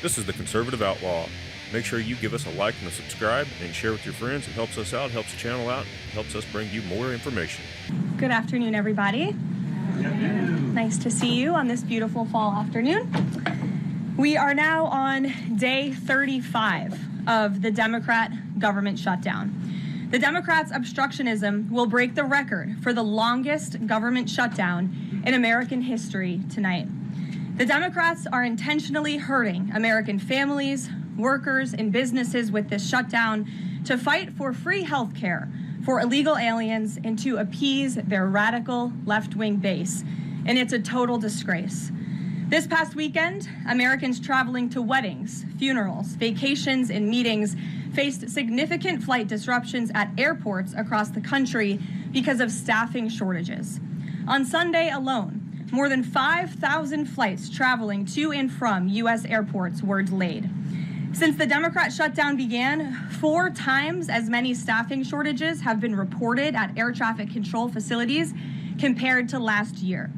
This is the Conservative Outlaw. Make sure you give us a like and a subscribe and share with your friends. It helps us out, helps the channel out, helps us bring you more information. Good afternoon, everybody. Nice to see you on this beautiful fall afternoon. We are now on day 35 of the Democrat government shutdown. The Democrats' obstructionism will break the record for the longest government shutdown in American history tonight. The Democrats are intentionally hurting American families, workers, and businesses with this shutdown to fight for free health care for illegal aliens and to appease their radical left-wing base. And it's a total disgrace. This past weekend, Americans traveling to weddings, funerals, vacations, and meetings faced significant flight disruptions at airports across the country because of staffing shortages. On Sunday alone, more than 5,000 flights traveling to and from U.S. airports were delayed. Since the Democrat shutdown began, 4 times as many staffing shortages have been reported at air traffic control facilities compared to last year.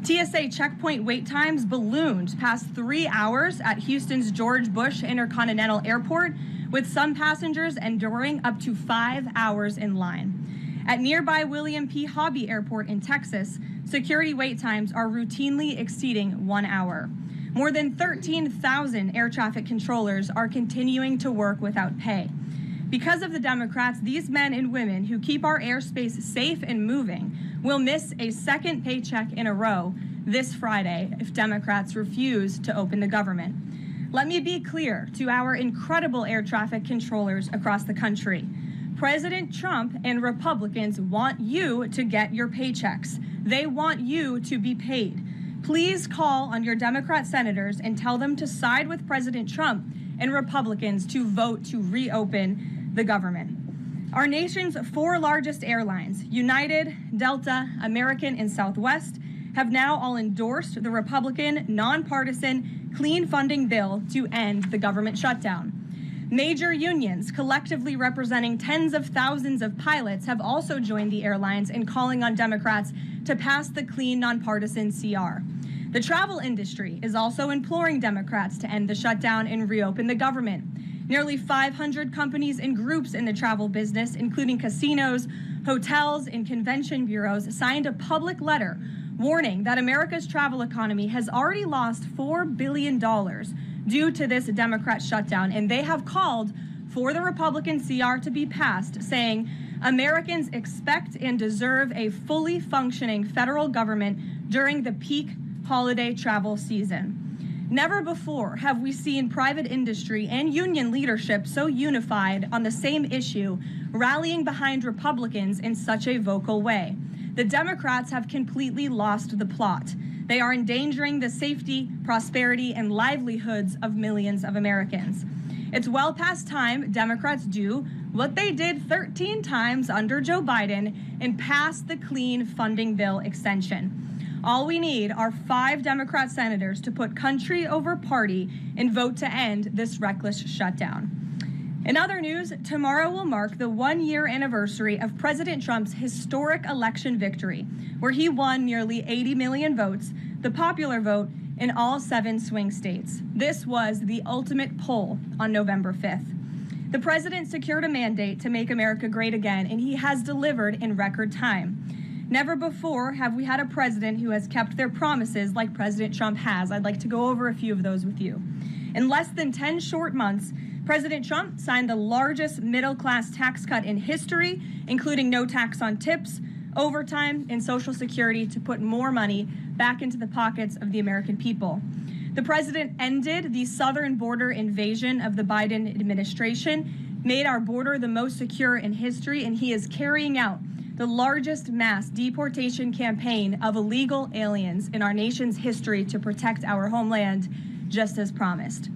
TSA checkpoint wait times ballooned past 3 hours at Houston's George Bush Intercontinental Airport, with some passengers enduring up to 5 hours in line. At nearby William P. Hobby Airport in Texas, security wait times are routinely exceeding 1 hour. More than 13,000 air traffic controllers are continuing to work without pay. Because of the Democrats, these men and women who keep our airspace safe and moving will miss a second paycheck in a row this Friday if Democrats refuse to open the government. Let me be clear to our incredible air traffic controllers across the country. President Trump and Republicans want you to get your paychecks. They want you to be paid. Please call on your Democrat senators and tell them to side with President Trump and Republicans to vote to reopen the government. Our nation's 4 largest airlines, United, Delta, American, and Southwest, have now all endorsed the Republican, nonpartisan, clean funding bill to end the government shutdown. Major unions, collectively representing tens of thousands of pilots, have also joined the airlines in calling on Democrats to pass the clean, nonpartisan CR. The travel industry is also imploring Democrats to end the shutdown and reopen the government. Nearly 500 companies and groups in the travel business, including casinos, hotels, and convention bureaus, signed a public letter warning that America's travel economy has already lost $4 billion due to this Democrat shutdown, and they have called for the Republican CR to be passed, saying Americans expect and deserve a fully functioning federal government during the peak holiday travel season. Never before have we seen private industry and union leadership so unified on the same issue, rallying behind Republicans in such a vocal way. The Democrats have completely lost the plot. They are endangering the safety, prosperity, and livelihoods of millions of Americans. It's well past time Democrats do what they did 13 times under Joe Biden and pass the clean funding bill extension. All we need are 5 Democrat senators to put country over party and vote to end this reckless shutdown. In other news, tomorrow will mark the 1-year anniversary of President Trump's historic election victory, where he won nearly 80 million votes, the popular vote, in all 7 swing states. This was the ultimate poll on November 5th. The president secured a mandate to make America great again, and he has delivered in record time. Never before have we had a president who has kept their promises like President Trump has. I'd like to go over a few of those with you. In less than 10 short months, President Trump signed the largest middle-class tax cut in history, including no tax on tips, overtime, and Social Security to put more money back into the pockets of the American people. The president ended the southern border invasion of the Biden administration, made our border the most secure in history, and he is carrying out the largest mass deportation campaign of illegal aliens in our nation's history to protect our homeland, just as promised.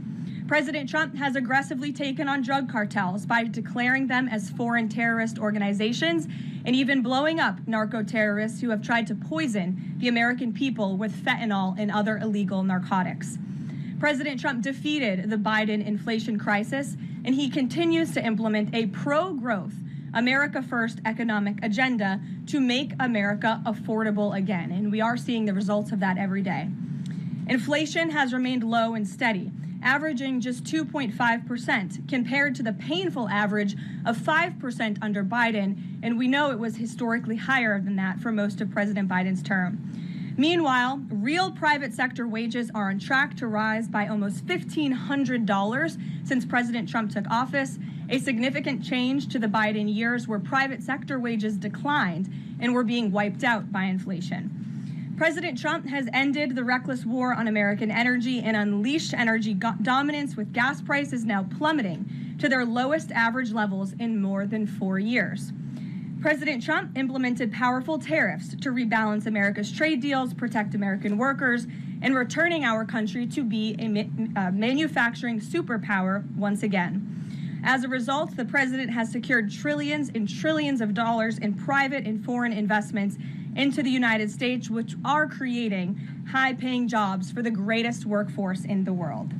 President Trump has aggressively taken on drug cartels by declaring them as foreign terrorist organizations and even blowing up narco-terrorists who have tried to poison the American people with fentanyl and other illegal narcotics. President Trump defeated the Biden inflation crisis, and he continues to implement a pro-growth, America First economic agenda to make America affordable again, and we are seeing the results of that every day. Inflation has remained low and steady, averaging just 2.5% compared to the painful average of 5% under Biden, and we know it was historically higher than that for most of President Biden's term. Meanwhile, real private sector wages are on track to rise by almost $1,500 since President Trump took office, a significant change to the Biden years where private sector wages declined and were being wiped out by inflation. President Trump has ended the reckless war on American energy and unleashed energy dominance, with gas prices now plummeting to their lowest average levels in more than 4 years. President Trump implemented powerful tariffs to rebalance America's trade deals, protect American workers, and returning our country to be a manufacturing superpower once again. As a result, the president has secured trillions and trillions of dollars in private and foreign investments into the United States, which are creating high-paying jobs for the greatest workforce in the world.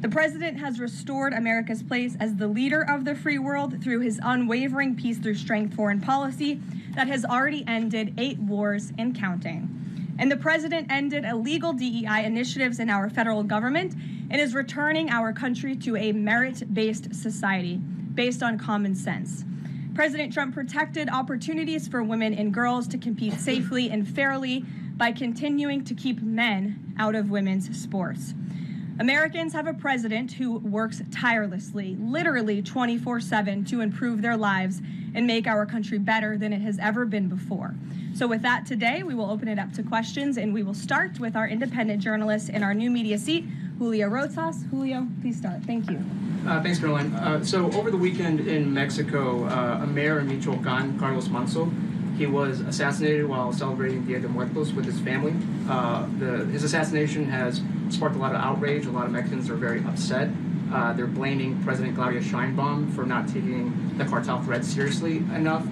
The president has restored America's place as the leader of the free world through his unwavering peace through strength foreign policy that has already ended 8 wars and counting. And the president ended illegal DEI initiatives in our federal government and is returning our country to a merit-based society based on common sense. President Trump protected opportunities for women and girls to compete safely and fairly by continuing to keep men out of women's sports. Americans have a president who works tirelessly, literally 24/7, to improve their lives and make our country better than it has ever been before. So with that, today we will open it up to questions, and we will start with our independent journalist in our new media seat, Julio Rosas. Julio, please start. Thank you. Thanks, Caroline. So over the weekend in Mexico, a mayor in Michoacan, Carlos Manso, he was assassinated while celebrating Dia de Muertos with his family. His assassination has sparked a lot of outrage. A lot of Mexicans are very upset. They're blaming President Claudia Sheinbaum for not taking the cartel threat seriously enough.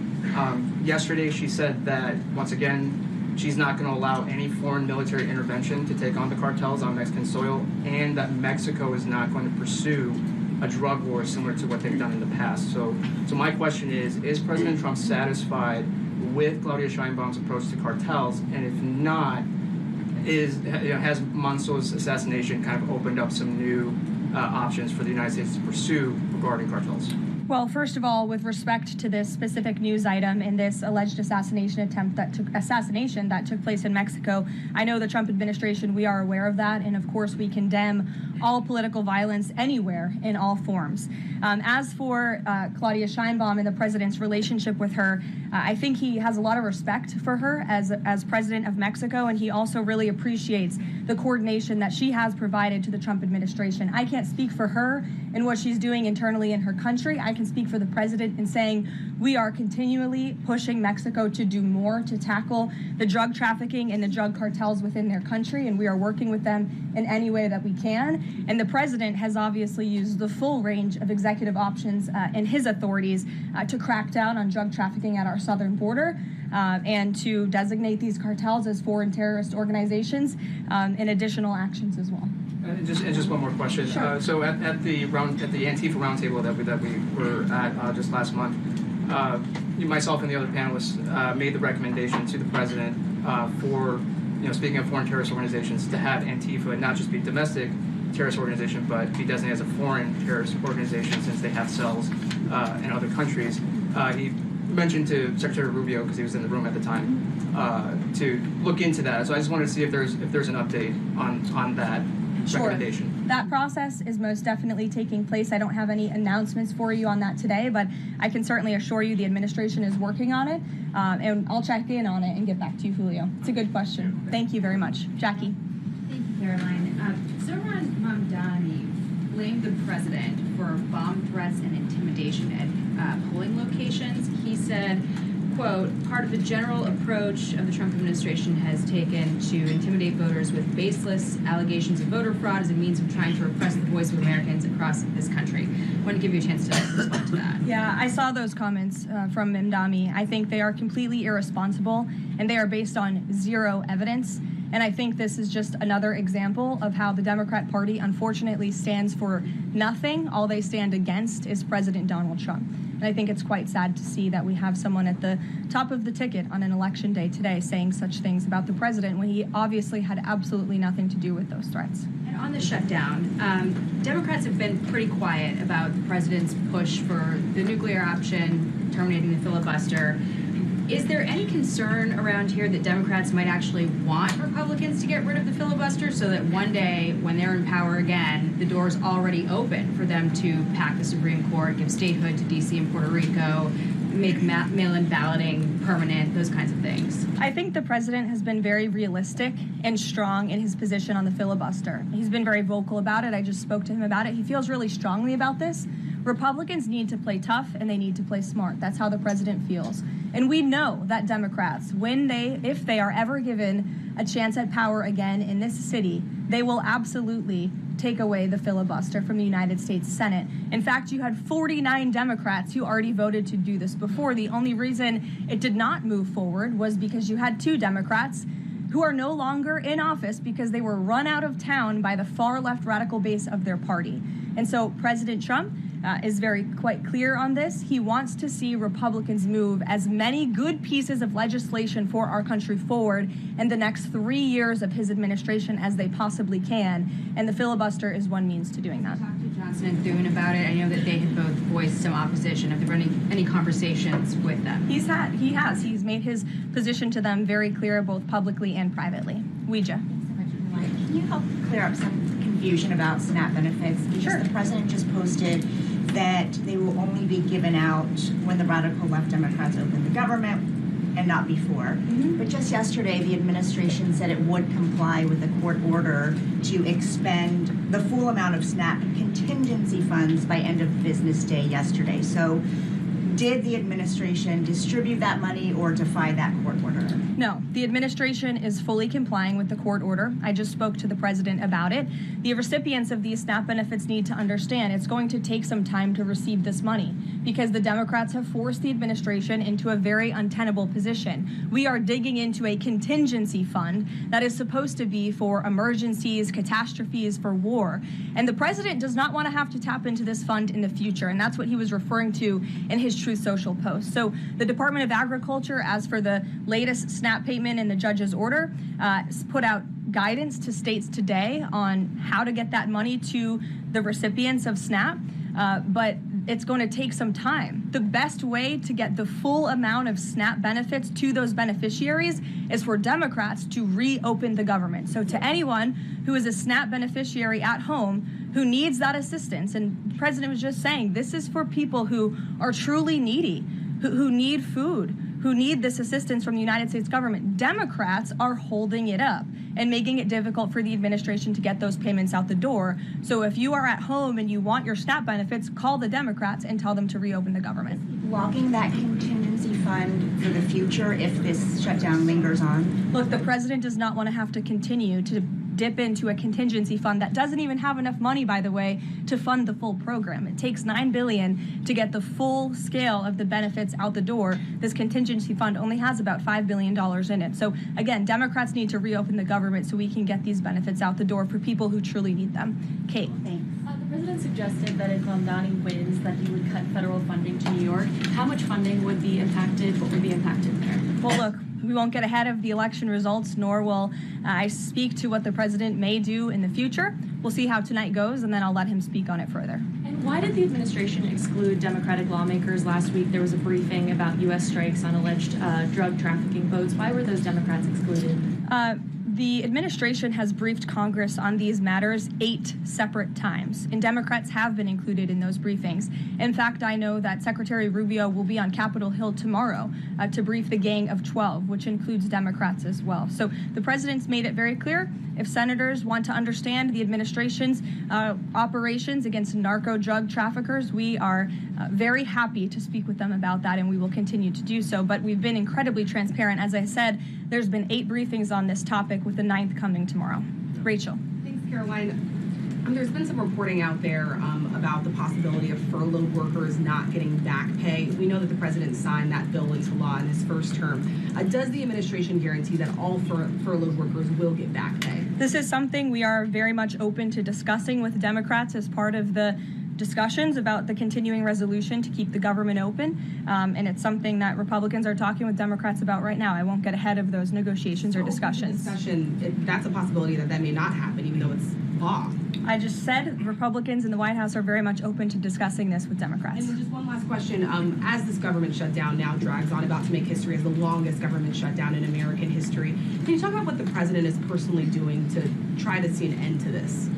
Yesterday, she said that, once again, she's not going to allow any foreign military intervention to take on the cartels on Mexican soil, and that Mexico is not going to pursue a drug war similar to what they've done in the past. So my question is President Trump satisfied with Claudia Sheinbaum's approach to cartels? And if not, has Manso's assassination kind of opened up some new options for the United States to pursue regarding cartels? Well, first of all, with respect to this specific news item and this alleged assassination that took place in Mexico, I know the Trump administration, we are aware of that, and of course we condemn all political violence anywhere in all forms. As for Claudia Sheinbaum and the president's relationship with her, I think he has a lot of respect for her as president of Mexico, and he also really appreciates the coordination that she has provided to the Trump administration. I can't speak for her and what she's doing internally in her country. I can speak for the president in saying we are continually pushing Mexico to do more to tackle the drug trafficking and the drug cartels within their country, and we are working with them in any way that we can. And the president has obviously used the full range of executive options in his authorities to crack down on drug trafficking at our southern border and to designate these cartels as foreign terrorist organizations and additional actions as well. And just one more question. Sure. So at the Antifa roundtable that we were at just last month, myself and the other panelists made the recommendation to the president for, speaking of foreign terrorist organizations, to have Antifa not just be domestic terrorist organization, but be designated as a foreign terrorist organization since they have cells in other countries. He mentioned to Secretary Rubio, because he was in the room at the time, to look into that. So I just wanted to see if there's an update on that. Sure. That process is most definitely taking place. I don't have any announcements for you on that today, but I can certainly assure you the administration is working on it, and I'll check in on it and get back to you, Julio. It's a good question. Thank you very much. Jackie. Thank you, Caroline. Zohran Mamdani blamed the president for bomb threats and intimidation at polling locations. He said, quote, part of the general approach of the Trump administration has taken to intimidate voters with baseless allegations of voter fraud as a means of trying to repress the voice of Americans across this country. I want to give you a chance to respond to that. Yeah, I saw those comments from Mamdani. I think they are completely irresponsible, and they are based on zero evidence. And I think this is just another example of how the Democrat Party unfortunately stands for nothing. All they stand against is President Donald Trump. And I think it's quite sad to see that we have someone at the top of the ticket on an election day today saying such things about the president when he obviously had absolutely nothing to do with those threats. And on the shutdown, Democrats have been pretty quiet about the president's push for the nuclear option, terminating the filibuster. Is there any concern around here that Democrats might actually want Republicans to get rid of the filibuster so that one day, when they're in power again, the door's already open for them to pack the Supreme Court, give statehood to D.C. and Puerto Rico, make mail-in balloting permanent, those kinds of things? I think the president has been very realistic and strong in his position on the filibuster. He's been very vocal about it. I just spoke to him about it. He feels really strongly about this. Republicans need to play tough and they need to play smart. That's how the president feels. And we know that Democrats, if they are ever given a chance at power again in this city, they will absolutely take away the filibuster from the United States Senate. In fact, you had 49 Democrats who already voted to do this before. The only reason it did not move forward was because you had 2 Democrats who are no longer in office because they were run out of town by the far left radical base of their party. And so President Trump is quite clear on this. He wants to see Republicans move as many good pieces of legislation for our country forward in the next 3 years of his administration as they possibly can. And the filibuster is one means to doing that. Talked to Johnson and Thune about it. I know that they had both voiced some opposition. Have there been any conversations with them? He has. He's made his position to them very clear, both publicly and privately. Ouija. Can you help clear up some confusion about SNAP benefits? Because Sure. The president just posted that they will only be given out when the radical left Democrats open the government and not before. But just yesterday, the administration said it would comply with the court order to expend the full amount of SNAP contingency funds by end of business day yesterday. So did the administration distribute that money or defy that court order? No, the administration is fully complying with the court order. I just spoke to the president about it. The recipients of these SNAP benefits need to understand it's going to take some time to receive this money because the Democrats have forced the administration into a very untenable position. We are digging into a contingency fund that is supposed to be for emergencies, catastrophes, for war. And the president does not want to have to tap into this fund in the future. And that's what he was referring to in his Truth Social post. So the Department of Agriculture, as for the latest SNAP payment in the judge's order, put out guidance to states today on how to get that money to the recipients of SNAP, but it's going to take some time. The best way to get the full amount of SNAP benefits to those beneficiaries is for Democrats to reopen the government. So to anyone who is a SNAP beneficiary at home who needs that assistance, and the president was just saying, this is for people who are truly needy, who need food, who need this assistance from the United States government. Democrats are holding it up and making it difficult for the administration to get those payments out the door. So if you are at home and you want your SNAP benefits, call the Democrats and tell them to reopen the government. Blocking that contingency fund for the future if this shutdown lingers on? Look, the president does not want to have to continue to dip into a contingency fund that doesn't even have enough money, by the way, to fund the full program. It takes $9 billion to get the full scale of the benefits out the door. This contingency fund only has about $5 billion in it. So again, Democrats need to reopen the government so we can get these benefits out the door for people who truly need them. Kate. Thanks. The president suggested that if Mamdani wins, that he would cut federal funding to New York. How much funding would be impacted? What would be impacted there? Well, look, we won't get ahead of the election results, nor will I speak to what the president may do in the future. We'll see how tonight goes, and then I'll let him speak on it further. And why did the administration exclude Democratic lawmakers? Last week there was a briefing about U.S. strikes on alleged drug trafficking boats. Why were those Democrats excluded? The administration has briefed Congress on these matters 8 separate times, and Democrats have been included in those briefings. In fact, I know that Secretary Rubio will be on Capitol Hill tomorrow to brief the Gang of 12, which includes Democrats as well. So the president's made it very clear, if senators want to understand the administration's operations against narco drug traffickers, we are very happy to speak with them about that, and we will continue to do so. But we've been incredibly transparent. As I said, there's been 8 briefings on this topic, with the 9th coming tomorrow. Rachel. Thanks, Caroline. There's been some reporting out there about the possibility of furloughed workers not getting back pay. We know that the president signed that bill into law in his first term. Does the administration guarantee that all furloughed workers will get back pay? This is something we are very much open to discussing with Democrats as part of the discussions about the continuing resolution to keep the government open, and it's something that Republicans are talking with Democrats about right now. I won't get ahead of those negotiations or discussions. That's a possibility that may not happen, even though it's law. I just said Republicans in the White House are very much open to discussing this with Democrats. And just one last question. As this government shutdown now drags on, about to make history as the longest government shutdown in American history, can you talk about what the president is personally doing to try to see an end to this?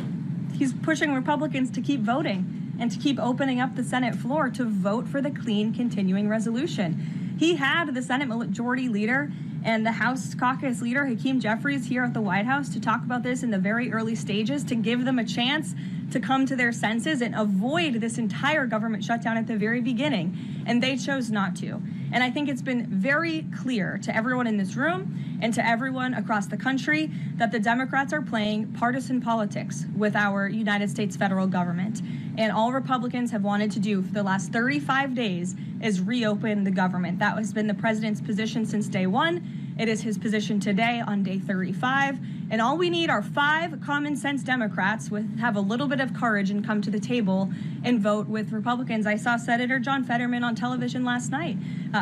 He's pushing Republicans to keep voting and to keep opening up the Senate floor to vote for the clean continuing resolution. He had the Senate Majority Leader and the House Caucus Leader, Hakeem Jeffries, here at the White House to talk about this in the very early stages, to give them a chance to come to their senses and avoid this entire government shutdown at the very beginning. And they chose not to. And I think it's been very clear to everyone in this room and to everyone across the country that the Democrats are playing partisan politics with our United States federal government. And all Republicans have wanted to do for the last 35 days is reopen the government. That has been the president's position since day one. It is his position today on day 35. And all we need are 5 common sense Democrats with have a little bit of courage and come to the table and vote with Republicans. I saw Senator John Fetterman on television last night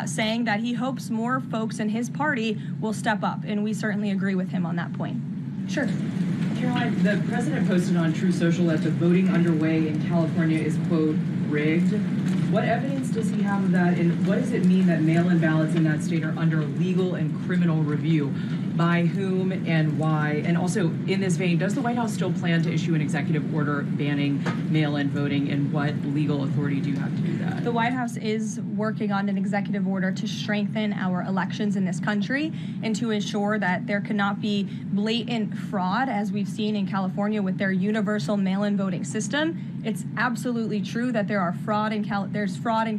saying that he hopes more folks in his party will step up. And we certainly agree with him on that point. Sure. Caroline, the president posted on True Social that the voting underway in California is, quote, rigged. What evidence does he have of that, and what does it mean that mail-in ballots in that state are under legal and criminal review? By whom and why? And also, in this vein, does the White House still plan to issue an executive order banning mail-in voting, and what legal authority do you have to do that? The White House is working on an executive order to strengthen our elections in this country and to ensure that there cannot be blatant fraud, as we've seen in California with their universal mail-in voting system. It's absolutely true that there's fraud in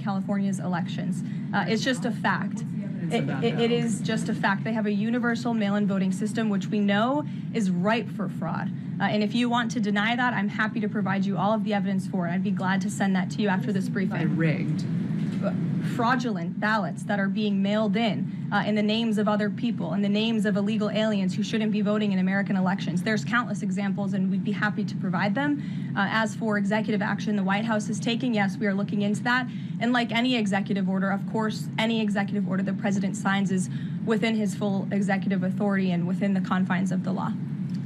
California's elections. It's just a fact. It is just a fact. They have a universal mail-in voting system, which we know is ripe for fraud. And if you want to deny that, I'm happy to provide you all of the evidence for it. I'd be glad to send that to you after this briefing. Rigged. Fraudulent ballots that are being mailed in the names of other people, in the names of illegal aliens who shouldn't be voting in American elections. There's countless examples, and we'd be happy to provide them. As for executive action the White House is taking, yes, we are looking into that. And like any executive order, of course, any executive order the president signs is within his full executive authority and within the confines of the law.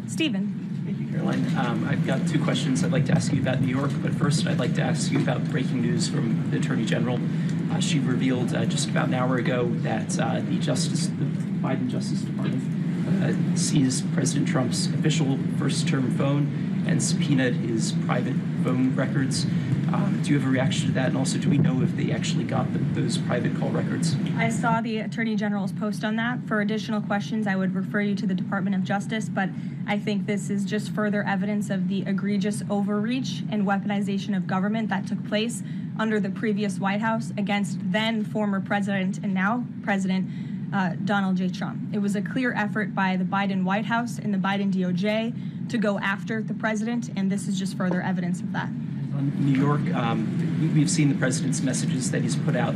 Stephen. Thank you, Caroline. I've got 2 questions I'd like to ask you about New York, but first I'd like to ask you about breaking news from the Attorney General. She revealed just about an hour ago that the Biden Justice Department seized President Trump's official first-term phone and subpoenaed his private phone records. Do you have a reaction to that? And also, do we know if they actually got those private call records? I saw the Attorney General's post on that. For additional questions, I would refer you to the Department of Justice, but I think this is just further evidence of the egregious overreach and weaponization of government that took place under the previous White House against then former President and now President Donald J. Trump. It was a clear effort by the Biden White House and the Biden DOJ to go after the president, and this is just further evidence of that. On New York, we've seen the president's messages that he's put out,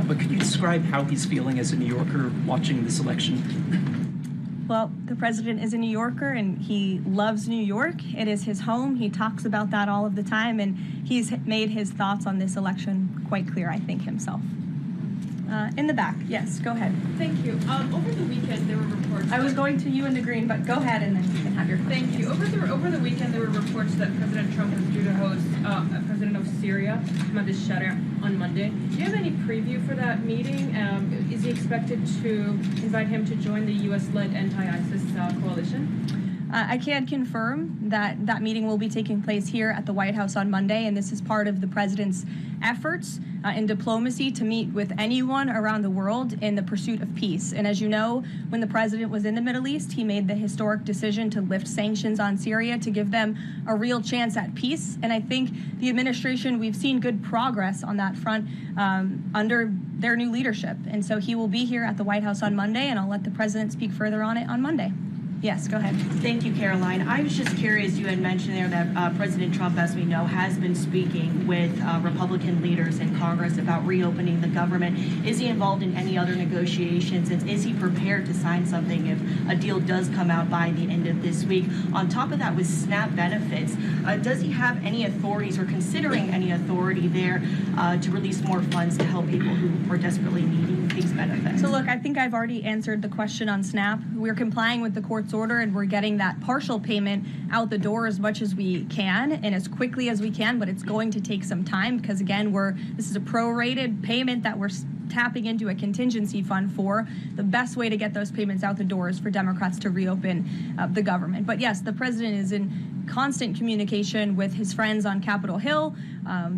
but could you describe how he's feeling as a New Yorker watching this election? Well, the president is a New Yorker and he loves New York. It is his home. He talks about that all of the time, and he's made his thoughts on this election quite clear, I think, himself. In the back, yes, go ahead. Thank you. Over the weekend, there were reports. I was going to you in the green, but go ahead and then you can have your question. Thank you. Over the weekend, there were reports that President Trump was due to host a president of Syria, Ahmad al-Sharia, on Monday. Do you have any preview for that meeting? Is he expected to invite him to join the U.S.-led anti-ISIS coalition? I can confirm that that meeting will be taking place here at the White House on Monday, and this is part of the president's efforts in diplomacy to meet with anyone around the world in the pursuit of peace. And as you know, when the president was in the Middle East, he made the historic decision to lift sanctions on Syria to give them a real chance at peace. And I think the administration, we've seen good progress on that front under their new leadership. And so he will be here at the White House on Monday, and I'll let the president speak further on it on Monday. Yes, go ahead. Thank you, Caroline. I was just curious, you had mentioned there that President Trump, as we know, has been speaking with Republican leaders in Congress about reopening the government. Is he involved in any other negotiations? And is he prepared to sign something if a deal does come out by the end of this week? On top of that, with SNAP benefits, does he have any authorities or considering any authority there to release more funds to help people who are desperately needing these benefits? So look, I think I've already answered the question on SNAP. We're complying with the court's court's order, and we're getting that partial payment out the door as much as we can and as quickly as we can, but it's going to take some time because, again, this is a prorated payment that we're tapping into a contingency fund for. The best way to get those payments out the door is for Democrats to reopen the government. But yes, the president is in constant communication with his friends on Capitol Hill.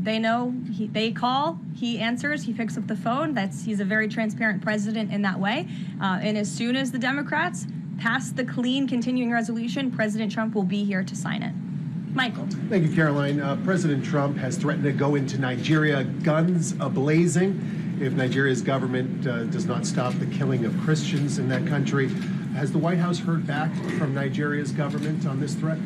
They know, they call, he answers, he picks up the phone. He's a very transparent president in that way. And as soon as the Democrats pass the clean continuing resolution, President Trump will be here to sign it. Michael. Thank you, Caroline. President Trump has threatened to go into Nigeria guns a-blazing if Nigeria's government does not stop the killing of Christians in that country. Has the White House heard back from Nigeria's government on this threat?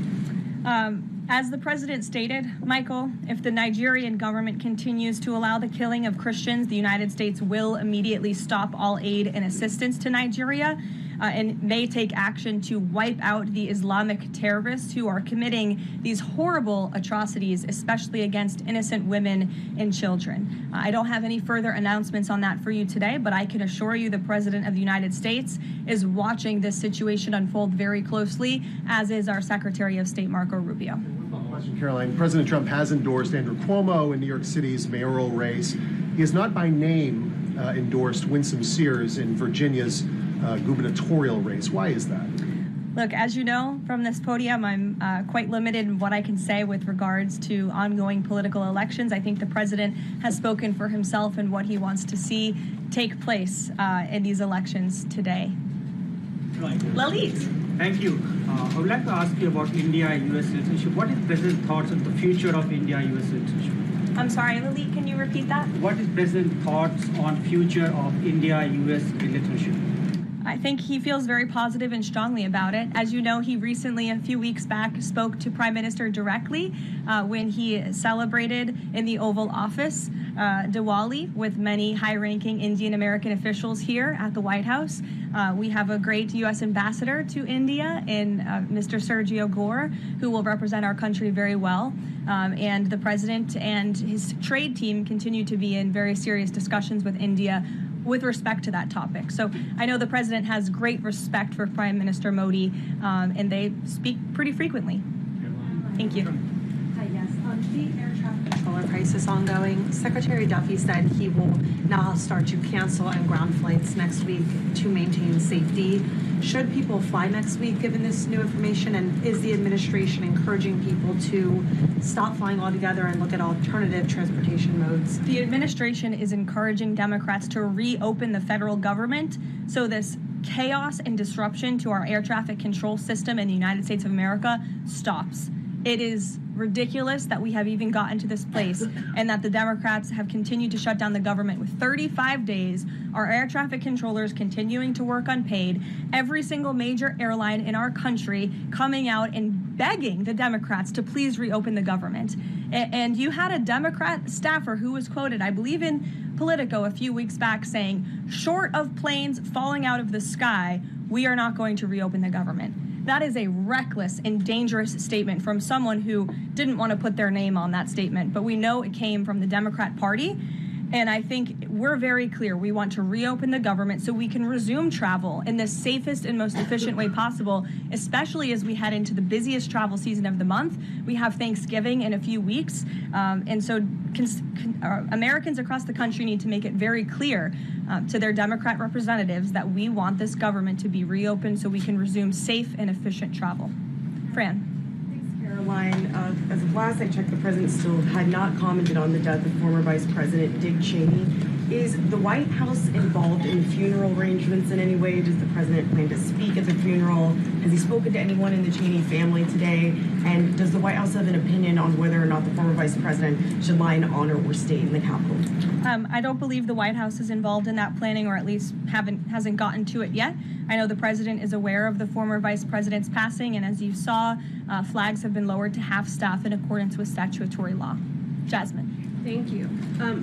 As the president stated, Michael, if the Nigerian government continues to allow the killing of Christians, the United States will immediately stop all aid and assistance to Nigeria and may take action to wipe out the Islamic terrorists who are committing these horrible atrocities, especially against innocent women and children. I don't have any further announcements on that for you today, but I can assure you the President of the United States is watching this situation unfold very closely, as is our Secretary of State, Marco Rubio. Caroline, President Trump has endorsed Andrew Cuomo in New York City's mayoral race. He has not by name endorsed Winsome Sears in Virginia's gubernatorial race. Why is that? Look, as you know from this podium, I'm quite limited in what I can say with regards to ongoing political elections. I think the president has spoken for himself and what he wants to see take place in these elections today. Leavitt. Thank you. I would like to ask you about India-U.S. relationship. What is President's thoughts on the future of India-U.S. relationship? I'm sorry, Leavitt, can you repeat that? What is President's thoughts on future of India-U.S. relationship? I think he feels very positive and strongly about it. As you know, he recently, a few weeks back, spoke to Prime Minister directly when he celebrated in the Oval Office Diwali with many high-ranking Indian American officials here at the White House. We have a great U.S. ambassador to India in Mr. Sergio Gore, who will represent our country very well. And the president and his trade team continue to be in very serious discussions with India with respect to that topic. So I know the president has great respect for Prime Minister Modi, and they speak pretty frequently. Thank you. Hi, yes. The air traffic controller crisis ongoing. Secretary Duffy said he will now start to cancel and ground flights next week to maintain safety. Should people fly next week given this new information? And is the administration encouraging people to stop flying altogether and look at alternative transportation modes? The administration is encouraging Democrats to reopen the federal government so this chaos and disruption to our air traffic control system in the United States of America stops. It is ridiculous that we have even gotten to this place and that the Democrats have continued to shut down the government with 35 days, our air traffic controllers continuing to work unpaid, every single major airline in our country coming out and begging the Democrats to please reopen the government. And you had a Democrat staffer who was quoted, I believe in Politico a few weeks back, saying, short of planes falling out of the sky, we are not going to reopen the government. That is a reckless and dangerous statement from someone who didn't want to put their name on that statement, but we know it came from the Democrat Party. And I think we're very clear. We want to reopen the government so we can resume travel in the safest and most efficient way possible, especially as we head into the busiest travel season of the month. We have Thanksgiving in a few weeks. And so Americans across the country need to make it very clear to their Democrat representatives that we want this government to be reopened so we can resume safe and efficient travel. Fran. Caroline, as of last I checked, the president still had not commented on the death of former Vice President Dick Cheney. Is the White House involved in funeral arrangements in any way? Does the president plan to speak at the funeral? Has he spoken to anyone in the Cheney family today? And does the White House have an opinion on whether or not the former vice president should lie in honor or stay in the Capitol? I don't believe the White House is involved in that planning, or at least hasn't gotten to it yet. I know the president is aware of the former vice president's passing, and as you saw, flags have been lowered to half staff in accordance with statutory law. Jasmine. Thank you.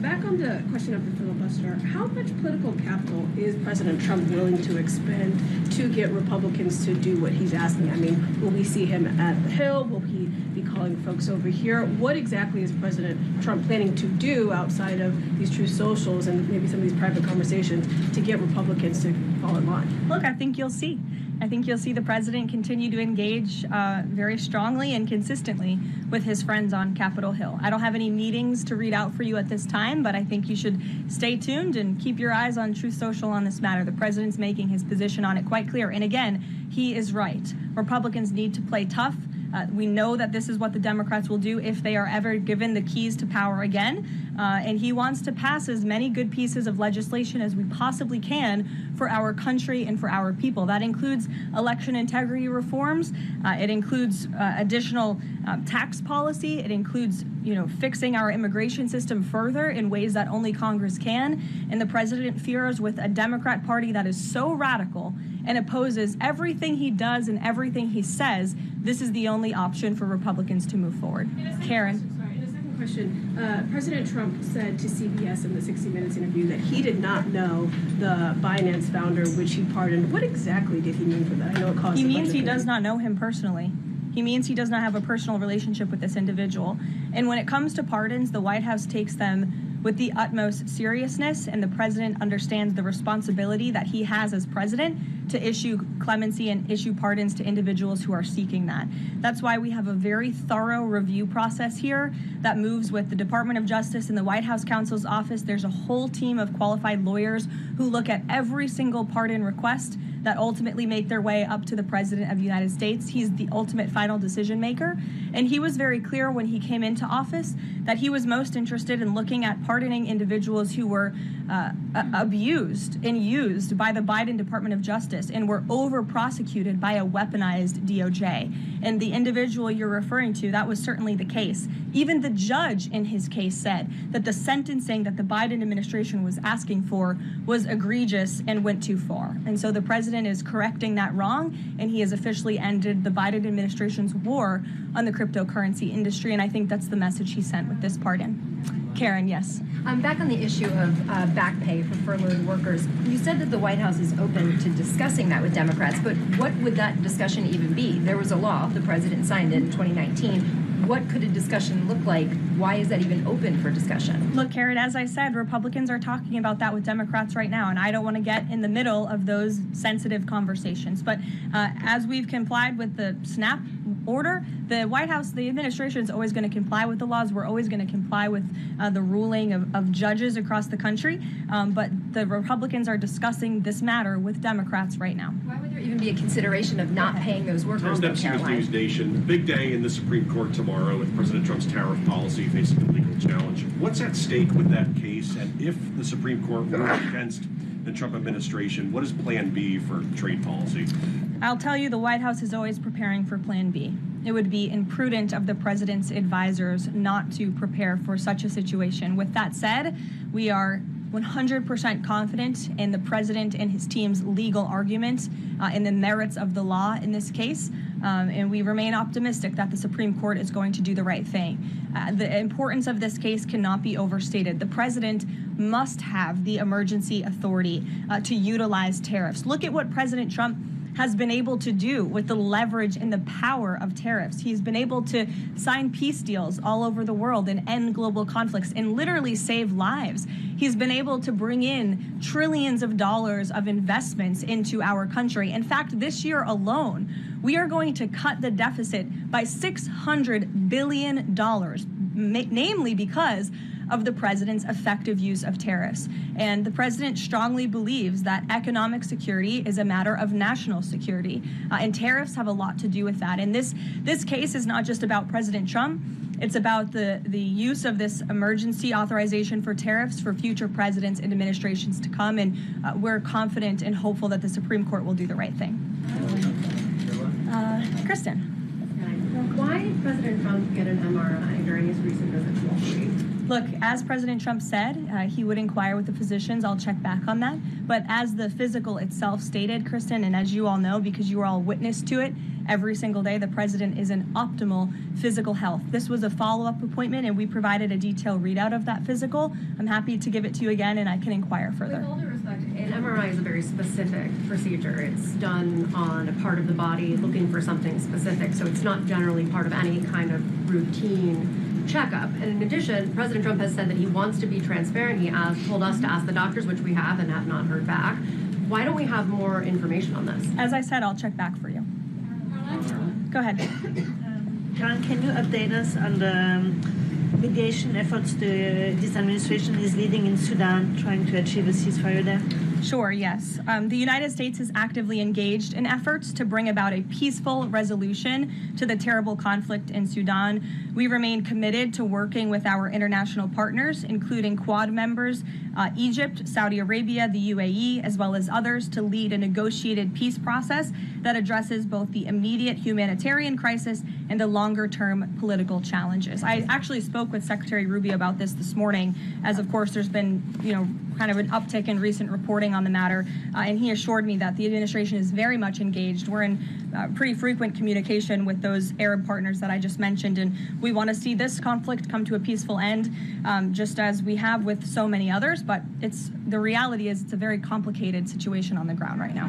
Back on the question of the filibuster, how much political capital is President Trump willing to expend to get Republicans to do what he's asking? I mean, will we see him at the Hill? Will he be calling folks over here. What exactly is President Trump planning to do outside of these Truth Socials and maybe some of these private conversations to get Republicans to fall in line? Look, I think you'll see. I think you'll see the president continue to engage very strongly and consistently with his friends on Capitol Hill. I don't have any meetings to read out for you at this time, but I think you should stay tuned and keep your eyes on Truth Social on this matter. The president's making his position on it quite clear. And again, he is right. Republicans need to play tough. We know that this is what the Democrats will do if they are ever given the keys to power again. And he wants to pass as many good pieces of legislation as we possibly can for our country and for our people. That includes election integrity reforms. It includes additional tax policy. It includes, fixing our immigration system further in ways that only Congress can. And the president fears with a Democrat Party that is so radical and opposes everything he does and everything he says, this is the only option for Republicans to move forward. Karen. Question. President Trump said to CBS in the 60 Minutes interview that he did not know the Binance founder, which he pardoned. What exactly did he mean for that? I know it caused. He means he does not know him personally. He means he does not have a personal relationship with this individual. And when it comes to pardons, the White House takes them with the utmost seriousness, and the president understands the responsibility that he has as president to issue clemency and issue pardons to individuals who are seeking that. That's why we have a very thorough review process here that moves with the Department of Justice and the White House counsel's office. There's a whole team of qualified lawyers who look at every single pardon request that ultimately make their way up to the President of the United States. He's the ultimate final decision maker. And he was very clear when he came into office that he was most interested in looking at pardoning individuals who were abused and used by the Biden Department of Justice and were over-prosecuted by a weaponized DOJ. And the individual you're referring to, that was certainly the case. Even the judge in his case said that the sentencing that the Biden administration was asking for was egregious and went too far. And so the president is correcting that wrong, and he has officially ended the Biden administration's war on the cryptocurrency industry, and I think that's the message he sent with this pardon. Karen, yes. Back on the issue of back pay for furloughed workers, you said that the White House is open to discussing that with Democrats, but what would that discussion even be? There was a law, the president signed it in 2019. What could a discussion look like? Why is that even open for discussion? Look, Karen, as I said, Republicans are talking about that with Democrats right now, and I don't want to get in the middle of those sensitive conversations. But as we've complied with the SNAP order, the White House, the administration is always going to comply with the laws. We're always going to comply with the ruling of judges across the country. But the Republicans are discussing this matter with Democrats right now. Why would there even be a consideration of not paying those workers? Tom Dempsey with News Nation. Big day in the Supreme Court tomorrow with President Trump's tariff policy facing a legal challenge. What's at stake with that case? And if the Supreme Court rules against the Trump administration, what is Plan B for trade policy? I'll tell you, the White House is always preparing for Plan B. It would be imprudent of the president's advisors not to prepare for such a situation. With that said, we are 100% confident in the president and his team's legal arguments in the merits of the law in this case, and we remain optimistic that the Supreme Court is going to do the right thing. The importance of this case cannot be overstated. The president must have the emergency authority to utilize tariffs. Look at what President Trump has been able to do with the leverage and the power of tariffs. He's been able to sign peace deals all over the world and end global conflicts and literally save lives. He's been able to bring in trillions of dollars of investments into our country. In fact, this year alone, we are going to cut the deficit by $600 billion, namely because of the president's effective use of tariffs. And the president strongly believes that economic security is a matter of national security, and tariffs have a lot to do with that. And this case is not just about President Trump. It's about the use of this emergency authorization for tariffs for future presidents and administrations to come, and we're confident and hopeful that the Supreme Court will do the right thing. Kristen. Why did President Trump get an MRI during his recent visit to Wall Street? Look, as President Trump said, he would inquire with the physicians. I'll check back on that. But as the physical itself stated, Kristen, and as you all know, because you were all witness to it, every single day the president is in optimal physical health. This was a follow-up appointment, and we provided a detailed readout of that physical. I'm happy to give it to you again, and I can inquire further. With all due respect, an MRI is a very specific procedure. It's done on a part of the body looking for something specific, so it's not generally part of any kind of routine checkup. And in addition, President Trump has said that he wants to be transparent. He told us to ask the doctors, which we have and have not heard back. Why don't we have more information on this? As I said, I'll check back for you. Go ahead. Karen, can you update us on the mediation efforts this administration is leading in Sudan, trying to achieve a ceasefire there? Sure, yes. The United States is actively engaged in efforts to bring about a peaceful resolution to the terrible conflict in Sudan. We remain committed to working with our international partners, including Quad members, Egypt, Saudi Arabia, the UAE, as well as others, to lead a negotiated peace process that addresses both the immediate humanitarian crisis and the longer-term political challenges. I actually spoke with Secretary Rubio about this morning, as of course there's been, kind of an uptick in recent reporting on the matter, and he assured me that the administration is very much engaged. We're in pretty frequent communication with those Arab partners that I just mentioned, and we want to see this conflict come to a peaceful end, just as we have with so many others, but the reality is it's a very complicated situation on the ground right now.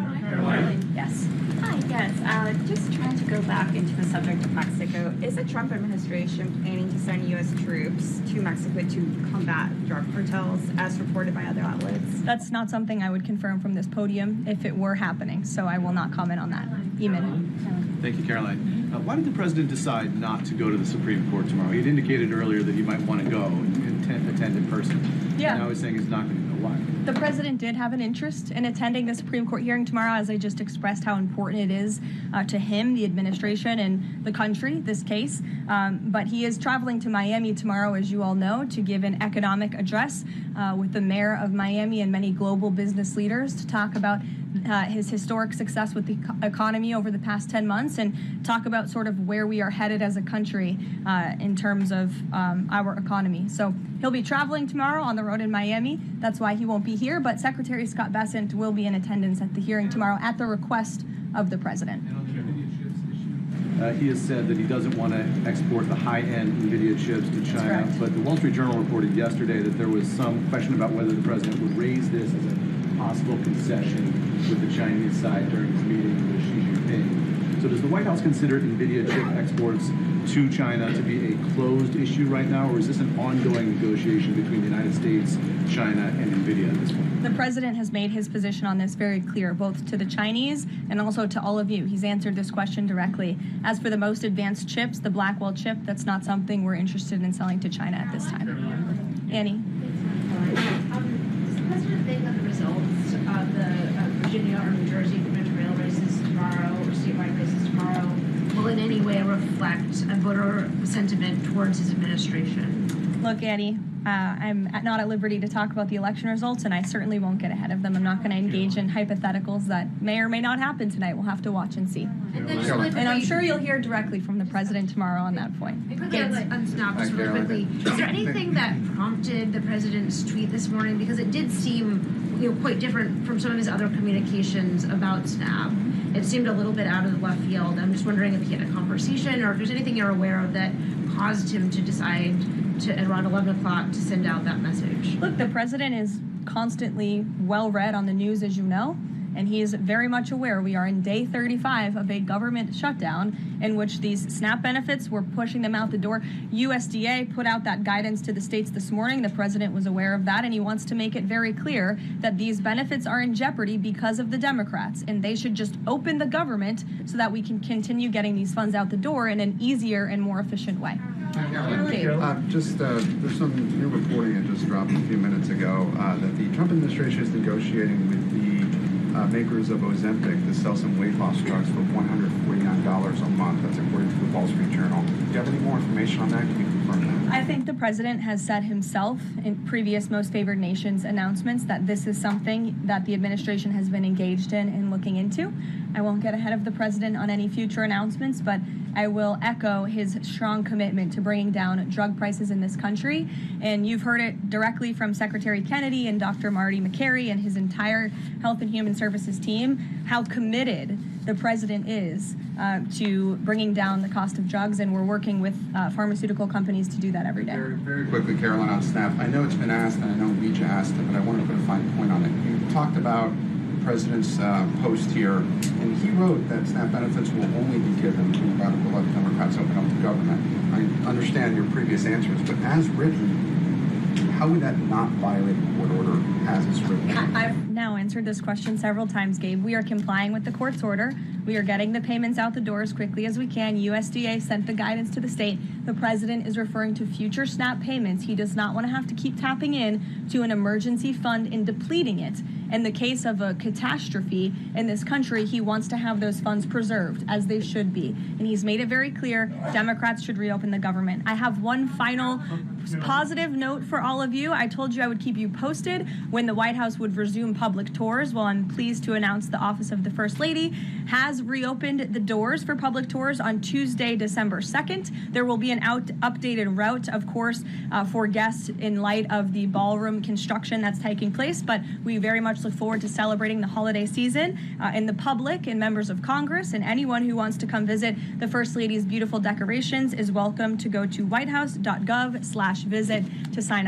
Yes. Hi, yes. Just trying to go back into the subject of Mexico. Is the Trump administration planning to send U.S. troops to Mexico to combat drug cartels, as reported by other outlets? That's not something I would confirm from this podium if it were happening, so I will not comment on that. Eamon. Thank you, Caroline. Why did the president decide not to go to the Supreme Court tomorrow? He'd indicated earlier that he might want to go and attend in person. Yeah. Now he's saying he's not going to go. Why? The president did have an interest in attending the Supreme Court hearing tomorrow, as I just expressed how important it is to him, the administration, and the country, this case. But he is traveling to Miami tomorrow, as you all know, to give an economic address with the mayor of Miami and many global business leaders to talk about his historic success with the economy over the past 10 months and talk about sort of where we are headed as a country in terms of our economy. So he'll be traveling tomorrow on the road in Miami. That's why he won't be here, but Secretary Scott Bessent will be in attendance at the hearing tomorrow at the request of the president. He has said that he doesn't want to export the high-end NVIDIA chips to China, but the Wall Street Journal reported yesterday that there was some question about whether the president would raise this as a possible concession with the Chinese side during his meeting with Xi Jinping. So does the White House consider NVIDIA chip exports to China to be a closed issue right now, or is this an ongoing negotiation between the United States, China, and NVIDIA at this point? The president has made his position on this very clear, both to the Chinese and also to all of you. He's answered this question directly. As for the most advanced chips, the Blackwell chip, that's not something we're interested in selling to China at this time. Annie? Does the president think that the results of the Virginia or New Jersey gubernatorial races tomorrow, or statewide races tomorrow, will in any way reflect a voter sentiment towards his administration? Look, Annie, I'm not at liberty to talk about the election results, and I certainly won't get ahead of them. I'm not going to engage in hypotheticals that may or may not happen tonight. We'll have to watch and see. And I'm sure you'll hear directly from the president tomorrow on that point. Unsnap, just really quickly. Is there anything that prompted the president's tweet this morning? Because it did seem quite different from some of his other communications about SNAP. It seemed a little bit out of the left field. I'm just wondering if he had a conversation or if there's anything you're aware of that caused him to decide to, at around 11 o'clock, to send out that message. Look, the president is constantly well read on the news, as you know, and he is very much aware we are in day 35 of a government shutdown in which these SNAP benefits, we're pushing them out the door. USDA put out that guidance to the states this morning. The president was aware of that, and he wants to make it very clear that these benefits are in jeopardy because of the Democrats, and they should just open the government so that we can continue getting these funds out the door in an easier and more efficient way. There's some new reporting that just dropped a few minutes ago that the Trump administration is negotiating with the makers of Ozempic to sell some weight loss drugs for $149 a month. That's according to the Wall Street Journal. Do you have any more information on that? Can you confirm that? I think the president has said himself in previous Most Favored Nations announcements that this is something that the administration has been engaged in and looking into. I won't get ahead of the president on any future announcements, but I will echo his strong commitment to bringing down drug prices in this country. And you've heard it directly from Secretary Kennedy and Dr. Marty McCary and his entire Health and Human Services team, how committed the president is to bringing down the cost of drugs, and we're working with pharmaceutical companies to do that every day. Very quickly, Caroline, on SNAP. I know it's been asked, and I know Beach asked it, but I wanted to put a fine point on it. You talked about the president's post here, and he wrote that SNAP benefits will only be given to radical left Democrats who come to government. I understand your previous answers, but as written, how would that not violate the court order as it's written? I've now answered this question several times, Gabe. We are complying with the court's order. We are getting the payments out the door as quickly as we can. USDA sent the guidance to the state. The president is referring to future SNAP payments. He does not want to have to keep tapping in to an emergency fund and depleting it. In the case of a catastrophe in this country, he wants to have those funds preserved, as they should be. And he's made it very clear Democrats should reopen the government. I have one final positive note for all of you. I told you I would keep you posted when the White House would resume public tours. Well, I'm pleased to announce the Office of the First Lady has reopened the doors for public tours on Tuesday, December 2nd. There will be an updated route, of course, for guests in light of the ballroom construction that's taking place, but we very much look forward to celebrating the holiday season. And the public and members of Congress and anyone who wants to come visit the First Lady's beautiful decorations is welcome to go to whitehouse.gov/visit to sign up.